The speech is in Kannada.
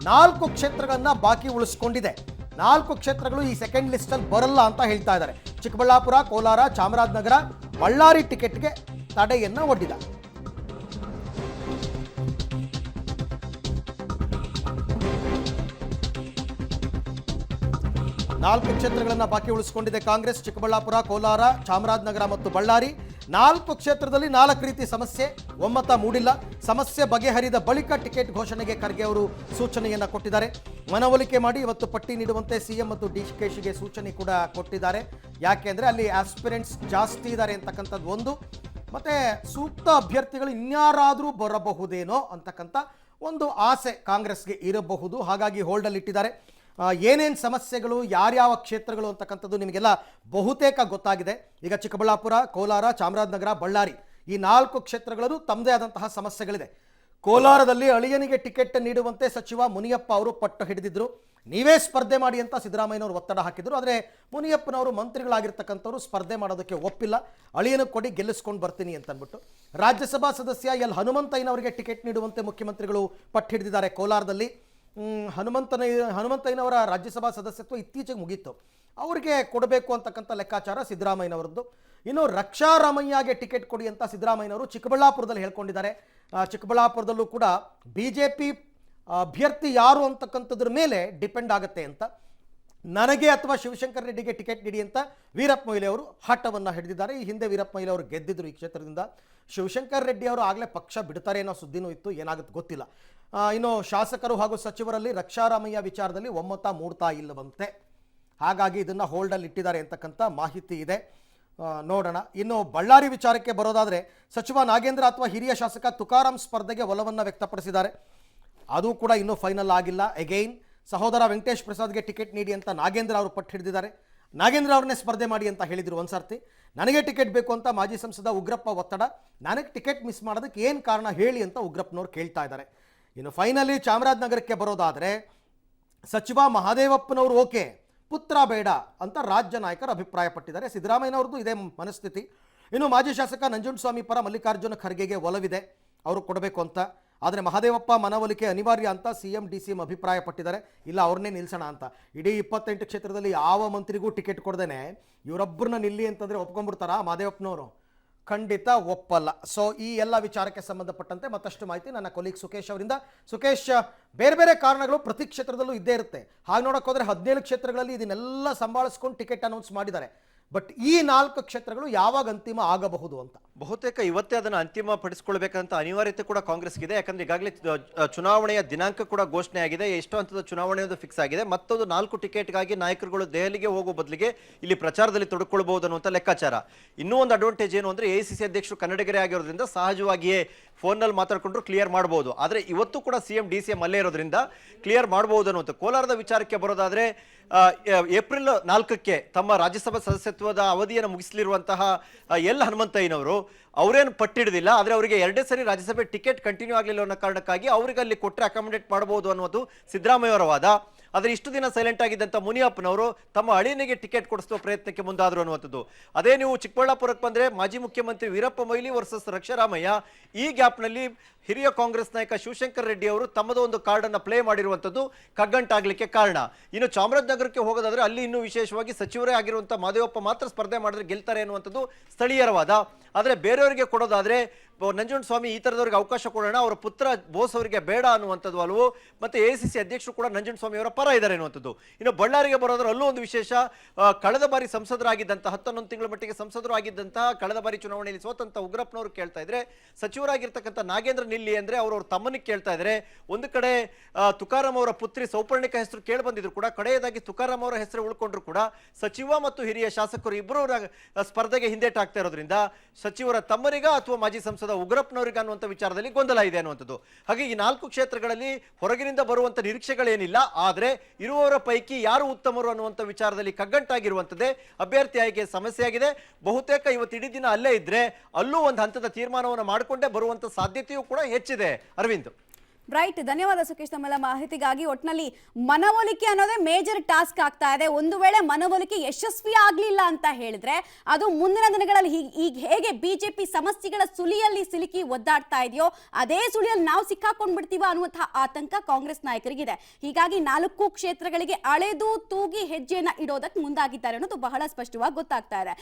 4 ಕ್ಷೇತ್ರಗಳನ್ನ ಬಾಕಿ ಉಳಿಸ್ಕೊಂಡಿದೆ. 4 ಕ್ಷೇತ್ರಗಳು ಈ ಸೆಕೆಂಡ್ ಲಿಸ್ಟಲ್ಲಿ ಬರಲ್ಲ ಅಂತ ಹೇಳ್ತಾ ಇದ್ದಾರೆ. ಚಿಕ್ಕಬಳ್ಳಾಪುರ, ಕೋಲಾರ, ಚಾಮರಾಜನಗರ, ಬಳ್ಳಾರಿ ಟಿಕೆಟ್ಗೆ ತಡೆಯನ್ನ ಒಡ್ಡಿದೆ. ನಾಲ್ಕು ಕ್ಷೇತ್ರಗಳನ್ನು ಬಾಕಿ ಉಳಿಸಿಕೊಂಡಿದೆ ಕಾಂಗ್ರೆಸ್. ಚಿಕ್ಕಬಳ್ಳಾಪುರ, ಕೋಲಾರ, ಚಾಮರಾಜನಗರ ಮತ್ತು ಬಳ್ಳಾರಿ. 4 ಕ್ಷೇತ್ರದಲ್ಲಿ 4 ರೀತಿ ಸಮಸ್ಯೆ, ಒಮ್ಮತ ಮೂಡಿಲ್ಲ. ಸಮಸ್ಯೆ ಬಗೆಹರಿದ ಬಳಿಕ ಟಿಕೆಟ್ ಘೋಷಣೆಗೆ ಖರ್ಗೆ ಅವರು ಸೂಚನೆಯನ್ನು ಕೊಟ್ಟಿದ್ದಾರೆ. ಮನವೊಲಿಕೆ ಮಾಡಿ ಇವತ್ತು ಪಟ್ಟಿ ನೀಡುವಂತೆ ಸಿಎಂ ಮತ್ತು ಡಿಕೆಶಿಗೆ ಸೂಚನೆ ಕೂಡ ಕೊಟ್ಟಿದ್ದಾರೆ. ಯಾಕೆ ಅಂದರೆ ಅಲ್ಲಿ ಆಸ್ಪಿರೆಂಟ್ಸ್ ಜಾಸ್ತಿ ಇದ್ದಾರೆ ಅಂತಕ್ಕಂಥದ್ದು ಒಂದು, ಮತ್ತೆ ಸೂಕ್ತ ಅಭ್ಯರ್ಥಿಗಳು ಇನ್ಯಾರಾದರೂ ಬರಬಹುದೇನೋ ಅಂತಕ್ಕಂಥ ಒಂದು ಆಸೆ ಕಾಂಗ್ರೆಸ್ಗೆ ಇರಬಹುದು. ಹಾಗಾಗಿ ಹೋಲ್ಡಲ್ಲಿ ಇಟ್ಟಿದ್ದಾರೆ. ಏನೇನು ಸಮಸ್ಯೆಗಳು, ಯಾರ್ಯಾವ ಕ್ಷೇತ್ರಗಳು ಅಂತಕ್ಕಂಥದ್ದು ನಿಮಗೆಲ್ಲ ಬಹುತೇಕ ಗೊತ್ತಾಗಿದೆ. ಈಗ ಚಿಕ್ಕಬಳ್ಳಾಪುರ, ಕೋಲಾರ, ಚಾಮರಾಜನಗರ, ಬಳ್ಳಾರಿ ಈ 4 ಕ್ಷೇತ್ರಗಳಲ್ಲೂ ತಮ್ಮದೇ ಆದಂತಹ ಸಮಸ್ಯೆಗಳಿದೆ. ಕೋಲಾರದಲ್ಲಿ ಅಳಿಯನಿಗೆ ಟಿಕೆಟ್ ನೀಡುವಂತೆ ಸಚಿವ ಮುನಿಯಪ್ಪ ಅವರು ಪಟ್ಟು ಹಿಡಿದಿದ್ರು. ನೀವೇ ಸ್ಪರ್ಧೆ ಮಾಡಿ ಅಂತ ಸಿದ್ದರಾಮಯ್ಯನವರು ಒತ್ತಡ ಹಾಕಿದ್ರು. ಆದರೆ ಮುನಿಯಪ್ಪನವರು ಮಂತ್ರಿಗಳಾಗಿರ್ತಕ್ಕಂಥವ್ರು ಸ್ಪರ್ಧೆ ಮಾಡೋದಕ್ಕೆ ಒಪ್ಪಿಲ್ಲ. ಅಳಿಯನಿಗೆ ಕೊಡಿ, ಗೆಲ್ಲಿಸ್ಕೊಂಡು ಬರ್ತೀನಿ ಅಂತ ಅಂದ್ಬಿಟ್ಟು ರಾಜ್ಯಸಭಾ ಸದಸ್ಯ ಎಲ್ ಹನುಮಂತಯ್ಯನವರಿಗೆ ಟಿಕೆಟ್ ನೀಡುವಂತೆ ಮುಖ್ಯಮಂತ್ರಿಗಳು ಪಟ್ಟು ಹಿಡಿದಿದ್ದಾರೆ. ಕೋಲಾರದಲ್ಲಿ ಹನುಮಂತಯ್ಯನವರ ರಾಜ್ಯಸಭಾ ಸದಸ್ಯತ್ವ ಇತ್ತೀಚೆಗೆ ಮುಗೀತು, ಅವರಿಗೆ ಕೊಡಬೇಕು ಅಂತಕ್ಕಂಥ ಲೆಕ್ಕಾಚಾರ ಸಿದ್ದರಾಮಯ್ಯನವರದ್ದು. ಇನ್ನು ರಕ್ಷಾರಾಮಯ್ಯಗೆ ಟಿಕೆಟ್ ಕೊಡಿ ಅಂತ ಸಿದ್ದರಾಮಯ್ಯನವರು ಚಿಕ್ಕಬಳ್ಳಾಪುರದಲ್ಲಿ ಹೇಳ್ಕೊಂಡಿದ್ದಾರೆ. ಚಿಕ್ಕಬಳ್ಳಾಪುರದಲ್ಲೂ ಕೂಡ ಬಿಜೆಪಿ ಅಭ್ಯರ್ಥಿ ಯಾರು ಅಂತಕ್ಕಂಥದ್ರ ಮೇಲೆ ಡಿಪೆಂಡ್ ಆಗುತ್ತೆ ಅಂತ. ನನಗೆ ಅಥವಾ ಶಿವಶಂಕರ್ ರೆಡ್ಡಿಗೆ ಟಿಕೆಟ್ ನೀಡಿ ಅಂತ ವೀರಪ್ಪ ಮೊಯ್ಲಿ ಅವರು ಹಠವನ್ನು ಹಿಡಿದಿದ್ದಾರೆ. ಈ ಹಿಂದೆ ವೀರಪ್ಪ ಮೊಯ್ಲಿ ಅವರು ಗೆದ್ದಿದ್ರು ಈ ಕ್ಷೇತ್ರದಿಂದ. ಶಿವಶಂಕರ್ ರೆಡ್ಡಿ ಅವರು ಆಗಲೇ ಪಕ್ಷ ಬಿಡ್ತಾರೆ ಅನ್ನೋ ಸುದ್ದಿನೂ ಇತ್ತು, ಏನಾಗುತ್ತೆ ಗೊತ್ತಿಲ್ಲ. ಇನ್ನು ಶಾಸಕರು ಹಾಗೂ ಸಚಿವರಲ್ಲಿ ರಕ್ಷಾರಾಮಯ್ಯ ವಿಚಾರದಲ್ಲಿ ಒಮ್ಮತ ಮೂಡ್ತಾ ಇಲ್ಲವಂತೆ. ಹಾಗಾಗಿ ಇದನ್ನು ಹೋಲ್ಡಲ್ಲಿ ಇಟ್ಟಿದ್ದಾರೆ ಅಂತಕ್ಕಂಥ ಮಾಹಿತಿ ಇದೆ. ನೋಡೋಣ. ಇನ್ನು ಬಳ್ಳಾರಿ ವಿಚಾರಕ್ಕೆ ಬರೋದಾದರೆ ಸಚಿವ ನಾಗೇಂದ್ರ ಅಥವಾ ಹಿರಿಯ ಶಾಸಕ ತುಕಾರಾಂ ಸ್ಪರ್ಧೆಗೆ ಒಲವನ್ನು ವ್ಯಕ್ತಪಡಿಸಿದ್ದಾರೆ. ಅದು ಕೂಡ ಇನ್ನೂ ಫೈನಲ್ ಆಗಿಲ್ಲ. ಎಗೈನ್ ಸಹೋದರ ವೆಂಕಟೇಶ್ ಪ್ರಸಾದ್ಗೆ ಟಿಕೆಟ್ ನೀಡಿ ಅಂತ ನಾಗೇಂದ್ರ ಅವರು ಪಟ್ಟು ಹಿಡಿದಿದ್ದಾರೆ. ನಾಗೇಂದ್ರ ಅವ್ರನ್ನೇ ಸ್ಪರ್ಧೆ ಮಾಡಿ ಅಂತ ಹೇಳಿದರು ಒಂದು ಸರ್ತಿ. ನನಗೆ ಟಿಕೆಟ್ ಬೇಕು ಅಂತ ಮಾಜಿ ಸಂಸದ ಉಗ್ರಪ್ಪ ಒತ್ತಡ. ನನಗೆ ಟಿಕೆಟ್ ಮಿಸ್ ಮಾಡೋದಕ್ಕೆ ಏನು ಕಾರಣ ಹೇಳಿ ಅಂತ ಉಗ್ರಪ್ಪನವ್ರು ಕೇಳ್ತಾ ಇದ್ದಾರೆ. ಇನ್ನು ಫೈನಲಿ ಚಾಮರಾಜನಗರಕ್ಕೆ ಬರೋದಾದರೆ ಸಚಿವ ಮಹಾದೇವಪ್ಪನವರು ಓಕೆ, ಪುತ್ರ ಬೇಡ ಅಂತ ರಾಜ್ಯ ನಾಯಕರು ಅಭಿಪ್ರಾಯಪಟ್ಟಿದ್ದಾರೆ. ಸಿದ್ದರಾಮಯ್ಯನವ್ರದ್ದು ಇದೇ ಮನಸ್ಥಿತಿ. ಇನ್ನು ಮಾಜಿ ಶಾಸಕ ನಂಜುಂಡಸ್ವಾಮಿ ಪರ ಮಲ್ಲಿಕಾರ್ಜುನ ಖರ್ಗೆಗೆ ಒಲವಿದೆ, ಅವರು ಕೊಡಬೇಕು ಅಂತ. ಆದರೆ ಮಹಾದೇವಪ್ಪ ಮನವೊಲಿಕೆ ಅನಿವಾರ್ಯ ಅಂತ ಸಿಎಂ ಡಿಸಿಎಂ ಅಭಿಪ್ರಾಯಪಟ್ಟಿದ್ದಾರೆ. ಇಲ್ಲ, ಅವ್ರನ್ನೇ ನಿಲ್ಲಿಸೋಣ ಅಂತ. ಇಡೀ 28 ಕ್ಷೇತ್ರದಲ್ಲಿ ಯಾವ ಮಂತ್ರಿಗೂ ಟಿಕೆಟ್ ಕೊಡ್ದೇನೆ ಇವರೊಬ್ಬರನ್ನ ನಿಲ್ಲಿ ಅಂತಂದರೆ ಒಪ್ಕೊಂಡ್ಬಿಡ್ತಾರಾ ಮಹಾದೇವಪ್ಪನವರು? ಖಂಡಿತ ಒಪ್ಪಲ್ಲ. ಸೊ ಈ ಎಲ್ಲ ವಿಚಾರಕ್ಕೆ ಸಂಬಂಧಪಟ್ಟಂತೆ ಮತ್ತಷ್ಟು ಮಾಹಿತಿ ನನ್ನ ಕೊಲೀಗ್ ಸುಖೇಶ್ ಅವರಿಂದ. ಸುಖೇಶ್, ಬೇರೆ ಬೇರೆ ಕಾರಣಗಳು ಪ್ರತಿ ಕ್ಷೇತ್ರದಲ್ಲೂ ಇದ್ದೇ ಇರುತ್ತೆ. ಹಾಗೆ ನೋಡೋಕೆ ಹೋದರೆ 17 ಕ್ಷೇತ್ರಗಳಲ್ಲಿ ಇದನ್ನೆಲ್ಲ ಸಂಭಾಳಿಸ್ಕೊಂಡು ಟಿಕೆಟ್ ಅನೌನ್ಸ್ ಮಾಡಿದ್ದಾರೆ. ಬಟ್ ಈ 4 ಕ್ಷೇತ್ರಗಳು ಯಾವಾಗ ಅಂತಿಮ ಆಗಬಹುದು ಅಂತ? ಬಹುತೇಕ ಇವತ್ತೇ ಅದನ್ನು ಅಂತಿಮ ಪಡಿಸಿಕೊಳ್ಬೇಕಂತ ಅನಿವಾರ್ಯತೆ ಕೂಡ ಕಾಂಗ್ರೆಸ್ಗಿದೆ. ಯಾಕಂದ್ರೆ ಈಗಾಗಲೇ ಚುನಾವಣೆಯ ದಿನಾಂಕ ಕೂಡ ಘೋಷಣೆ ಆಗಿದೆ, ಎಷ್ಟು ಹಂತದ ಚುನಾವಣೆಯದು ಫಿಕ್ಸ್ ಆಗಿದೆ. ಮತ್ತೊಂದು 4 ಟಿಕೆಟ್ಗಾಗಿ ನಾಯಕರುಗಳು ದೆಹಲಿಗೆ ಹೋಗೋ ಬದಲಿಗೆ ಇಲ್ಲಿ ಪ್ರಚಾರದಲ್ಲಿ ತೊಡಕೊಳ್ಳಬಹುದು ಅನ್ನುವಂಥ ಲೆಕ್ಕಾಚಾರ. ಇನ್ನೂ ಒಂದು ಅಡ್ವಾಂಟೇಜ್ ಏನು ಅಂದರೆ ಎಐಸಿಸಿ ಅಧ್ಯಕ್ಷರು ಕನ್ನಡಿಗರೇ ಆಗಿರೋದ್ರಿಂದ ಸಹಜವಾಗಿಯೇ ಫೋನ್ನಲ್ಲಿ ಮಾತಾಡ್ಕೊಂಡ್ರು ಕ್ಲಿಯರ್ ಮಾಡಬಹುದು. ಆದರೆ ಇವತ್ತು ಕೂಡ ಸಿಎಂ ಡಿಸಿಎಂ ಅಲ್ಲೇ ಇರೋದ್ರಿಂದ ಕ್ಲಿಯರ್ ಮಾಡಬಹುದು ಅನ್ನುವಂಥ. ಕೋಲಾರದ ವಿಚಾರಕ್ಕೆ ಬರೋದಾದರೆ ಏಪ್ರಿಲ್ 4ಕ್ಕೆ ತಮ್ಮ ರಾಜ್ಯಸಭಾ ಸದಸ್ಯತ್ವದ ಅವಧಿಯನ್ನು ಮುಗಿಸಲಿರುವಂತಹ ಎಲ್ ಹನುಮಂತಯ್ಯನವರು ಅವರೇನು ಪಟ್ಟಿಡಿದಿಲ್ಲ. ಆದರೆ ಅವರಿಗೆ 2 ಸರಿ ರಾಜ್ಯಸಭೆ ಟಿಕೆಟ್ ಕಂಟಿನ್ಯೂ ಆಗಲಿಲ್ಲ ಅನ್ನೋ ಕಾರಣಕ್ಕಾಗಿ ಅವರಿಗೆ ಅಲ್ಲಿ ಕೊಟ್ಟರೆ ಅಕಾಮಿಡೇಟ್ ಮಾಡಬಹುದು ಅನ್ನೋದು ಸಿದ್ದರಾಮಯ್ಯ ಅವರ ವಾದ. ಆದರೆ ಇಷ್ಟು ದಿನ ಸೈಲೆಂಟ್ ಆಗಿದ್ದಂಥ ಮುನಿಯಪ್ಪನವರು ತಮ್ಮ ಅಳಿಯನಿಗೆ ಟಿಕೆಟ್ ಕೊಡಿಸುವ ಪ್ರಯತ್ನಕ್ಕೆ ಮುಂದಾದರು ಅನ್ನುವಂಥದ್ದು. ಅದೇ ನೀವು ಚಿಕ್ಕಬಳ್ಳಾಪುರಕ್ಕೆ ಬಂದರೆ ಮಾಜಿ ಮುಖ್ಯಮಂತ್ರಿ ವೀರಪ್ಪ ಮೊಯ್ಲಿ ವರ್ಸಸ್ ರಕ್ಷಾರಾಮಯ್ಯ. ಈ ಗ್ಯಾಪ್ನಲ್ಲಿ ಹಿರಿಯ ಕಾಂಗ್ರೆಸ್ ನಾಯಕ ಶಿವಶಂಕರ್ ರೆಡ್ಡಿ ಅವರು ತಮ್ಮದು ಒಂದು ಕಾರ್ಡನ್ನು ಪ್ಲೇ ಮಾಡಿರುವಂಥದ್ದು ಕಗ್ಗಂಟಾಗಲಿಕ್ಕೆ ಕಾರಣ. ಇನ್ನು ಚಾಮರಾಜನಗರಕ್ಕೆ ಹೋಗೋದಾದರೆ ಅಲ್ಲಿ ಇನ್ನೂ ವಿಶೇಷವಾಗಿ ಸಚಿವರೇ ಆಗಿರುವಂಥ ಮಹದೇವಪ್ಪ ಮಾತ್ರ ಸ್ಪರ್ಧೆ ಮಾಡಿದ್ರೆ ಗೆಲ್ತಾರೆ ಅನ್ನುವಂಥದ್ದು ಸ್ಥಳೀಯರ ವಾದ. ಆದರೆ ಬೇರೆಯವರಿಗೆ ಕೊಡೋದಾದರೆ ನಂಜುಂಡಸ್ವಾಮಿ ಈ ಥರದವ್ರಿಗೆ ಅವಕಾಶ ಕೊಡೋಣ, ಅವರ ಪುತ್ರ ಬೋಸ್ ಅವರಿಗೆ ಬೇಡ ಅನ್ನುವಂಥದ್ದು ಅಲ್ಲವೋ. ಮತ್ತು ಎಐಸಿಸಿ ಅಧ್ಯಕ್ಷರು ಕೂಡ ನಂಜುಂಡಸ್ವಾಮಿ ಅವರ ಪರ ಇದ್ದಾರೆ ಅನ್ನುವಂಥದ್ದು. ಇನ್ನು ಬಳ್ಳಾರಿಗೆ ಬರೋದ್ರೆ ಅಲ್ಲೂ ಒಂದು ವಿಶೇಷ. ಕಳೆದ ಬಾರಿ ಸಂಸದರಾಗಿದ್ದಂಥ 11 ತಿಂಗಳ ಮಟ್ಟಿಗೆ ಸಂಸದರು ಆಗಿದ್ದಂತಹ ಕಳೆದ ಬಾರಿ ಚುನಾವಣೆಯಲ್ಲಿ ಸೋತಂತ ಉಗ್ರಪ್ಪನವರು ಕೇಳ್ತಾ ಇದ್ರೆ, ಸಚಿವರಾಗಿರ್ತಕ್ಕಂಥ ನಾಗೇಂದ್ರ ನಿಲ್ಲಿ ಅಂದರೆ ಅವ್ರ ತಮ್ಮನಿಗೆ ಕೇಳ್ತಾ ಇದ್ದಾರೆ. ಒಂದು ಕಡೆ ತುಕಾರಾಂ ಅವರ ಪುತ್ರಿ ಸೌಪರ್ಣಿಕಾ ಹೆಸರು ಕೇಳಿ ಬಂದಿದ್ರು ಕೂಡ, ಕಡೆಯದಾಗಿ ತುಕಾರಾಂ ಅವರ ಹೆಸರು ಉಳ್ಕೊಂಡ್ರು ಕೂಡ ಸಚಿವ ಮತ್ತು ಹಿರಿಯ ಶಾಸಕರು ಇಬ್ಬರು ಸ್ಪರ್ಧೆಗೆ ಹಿಂದೇಟಾಗ್ತಾ ಇರೋದ್ರಿಂದ ಸಚಿವರ ತಮ್ಮರಿಗ ಅಥವಾ ಮಾಜಿ ಸಂಸದ ಉಗ್ರಪ್ಪನವರಿಗೆ ಅನ್ನುವಂಥ ವಿಚಾರದಲ್ಲಿ ಗೊಂದಲ ಇದೆ ಅನ್ನುವಂಥದ್ದು. ಹಾಗೆ ಈ 4 ಕ್ಷೇತ್ರಗಳಲ್ಲಿ ಹೊರಗಿನಿಂದ ಬರುವಂಥ ನಿರೀಕ್ಷೆಗಳೇನಿಲ್ಲ. ಆದರೆ ಇರುವವರ ಪೈಕಿ ಯಾರು ಉತ್ತಮರು ಅನ್ನುವಂಥ ವಿಚಾರದಲ್ಲಿ ಕಗ್ಗಂಟಾಗಿರುವಂಥದ್ದೇ ಅಭ್ಯರ್ಥಿ ಆಯ್ಕೆ ಸಮಸ್ಯೆ ಆಗಿದೆ. ಬಹುತೇಕ ಇವತ್ತು ಇಡೀ ದಿನ ಅಲ್ಲೇ ಇದ್ರೆ ಅಲ್ಲೂ ಒಂದು ಹಂತದ ತೀರ್ಮಾನವನ್ನು ಮಾಡಿಕೊಂಡೇ ಬರುವಂಥ ಸಾಧ್ಯತೆಯೂ ಕೂಡ ಹೆಚ್ಚಿದೆ. ಅರವಿಂದ್, ರೈಟ್, ಧನ್ಯವಾದ ಸುಖೇಶ್ ತಮ್ಮೆಲ್ಲ ಮಾಹಿತಿಗಾಗಿ. ಒಟ್ನಲ್ಲಿ ಮನವೊಲಿಕೆ ಅನ್ನೋದೇ ಮೇಜರ್ ಟಾಸ್ಕ್ ಆಗ್ತಾ ಇದೆ. ಒಂದು ವೇಳೆ ಮನವೊಲಿಕೆ ಯಶಸ್ವಿ ಆಗ್ಲಿಲ್ಲ ಅಂತ ಹೇಳಿದ್ರೆ ಅದು ಮುಂದಿನ ದಿನಗಳಲ್ಲಿ ಈಗ ಹೇಗೆ ಬಿಜೆಪಿ ಸಮಸ್ಯೆಗಳ ಸುಳಿಯಲ್ಲಿ ಸಿಲುಕಿ ಒದ್ದಾಡ್ತಾ ಇದೆಯೋ ಅದೇ ಸುಳಿಯಲ್ಲಿ ನಾವು ಸಿಕ್ಕಾಕೊಂಡ್ ಬಿಡ್ತೀವ ಅನ್ನುವಂತಹ ಆತಂಕ ಕಾಂಗ್ರೆಸ್ ನಾಯಕರಿಗಿದೆ. ಹೀಗಾಗಿ 4 ಕ್ಷೇತ್ರಗಳಿಗೆ ಅಳೆದು ತೂಗಿ ಹೆಜ್ಜೆಯನ್ನ ಇಡೋದಕ್ಕೆ ಮುಂದಾಗಿದ್ದಾರೆ ಅನ್ನೋದು ಬಹಳ ಸ್ಪಷ್ಟವಾಗಿ ಗೊತ್ತಾಗ್ತಾ ಇದೆ.